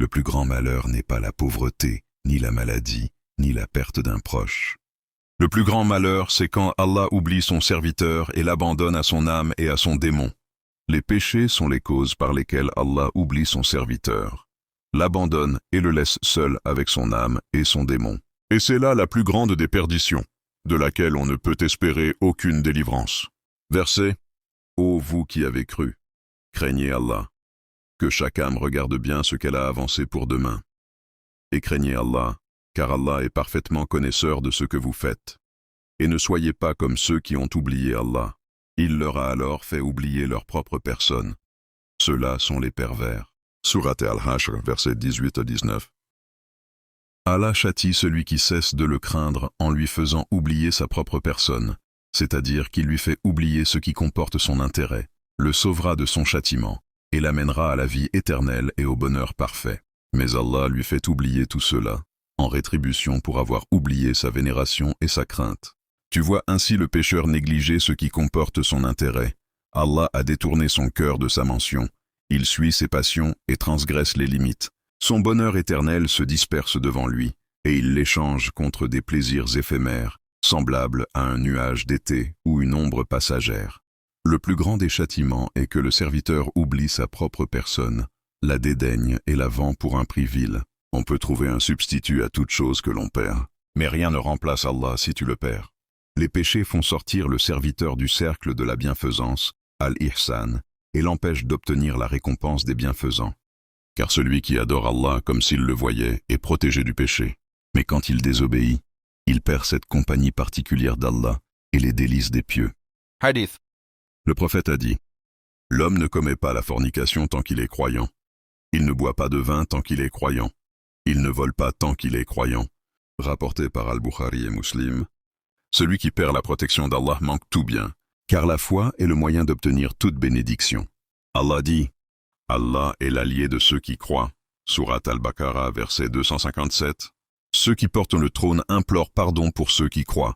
Le plus grand malheur n'est pas la pauvreté, ni la maladie, ni la perte d'un proche. Le plus grand malheur, c'est quand Allah oublie son serviteur et l'abandonne à son âme et à son démon. Les péchés sont les causes par lesquelles Allah oublie son serviteur, l'abandonne et le laisse seul avec son âme et son démon. Et c'est là la plus grande des perditions, de laquelle on ne peut espérer aucune délivrance. Verset. Ô vous qui avez cru, craignez Allah. Que chaque âme regarde bien ce qu'elle a avancé pour demain. Et craignez Allah, car Allah est parfaitement connaisseur de ce que vous faites. Et ne soyez pas comme ceux qui ont oublié Allah. Il leur a alors fait oublier leur propre personne. Ceux-là sont les pervers. Sourate Al-Hashr, versets 18 à 19. Allah châtie celui qui cesse de le craindre en lui faisant oublier sa propre personne, c'est-à-dire qu'il lui fait oublier ce qui comporte son intérêt, le sauvera de son châtiment, et l'amènera à la vie éternelle et au bonheur parfait. Mais Allah lui fait oublier tout cela, en rétribution pour avoir oublié sa vénération et sa crainte. Tu vois ainsi le pécheur négliger ce qui comporte son intérêt. Allah a détourné son cœur de sa mention. Il suit ses passions et transgresse les limites. Son bonheur éternel se disperse devant lui, et il l'échange contre des plaisirs éphémères, semblables à un nuage d'été ou une ombre passagère. Le plus grand des châtiments est que le serviteur oublie sa propre personne, la dédaigne et la vend pour un prix vil. On peut trouver un substitut à toute chose que l'on perd, mais rien ne remplace Allah si tu le perds. Les péchés font sortir le serviteur du cercle de la bienfaisance, al-ihsan, et l'empêchent d'obtenir la récompense des bienfaisants. Car celui qui adore Allah comme s'il le voyait est protégé du péché. Mais quand il désobéit, il perd cette compagnie particulière d'Allah et les délices des pieux. Hadith. Le prophète a dit, « L'homme ne commet pas la fornication tant qu'il est croyant. Il ne boit pas de vin tant qu'il est croyant. Il ne vole pas tant qu'il est croyant. » Rapporté par Al-Bukhari et Muslim. Celui qui perd la protection d'Allah manque tout bien, car la foi est le moyen d'obtenir toute bénédiction. Allah dit, « Allah est l'allié de ceux qui croient. » Sourate Al-Baqarah, verset 257. Ceux qui portent le trône implorent pardon pour ceux qui croient.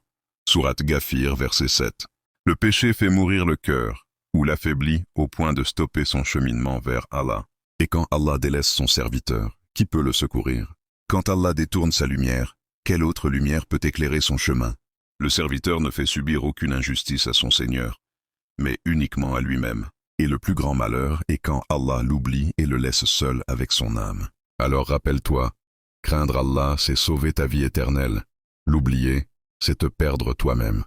Sourate Ghafir, verset 7. Le péché fait mourir le cœur, ou l'affaiblit au point de stopper son cheminement vers Allah. Et quand Allah délaisse son serviteur, qui peut le secourir? Quand Allah détourne sa lumière, quelle autre lumière peut éclairer son chemin? Le serviteur ne fait subir aucune injustice à son Seigneur, mais uniquement à lui-même. Et le plus grand malheur est quand Allah l'oublie et le laisse seul avec son âme. Alors rappelle-toi, craindre Allah, c'est sauver ta vie éternelle. L'oublier, c'est te perdre toi-même.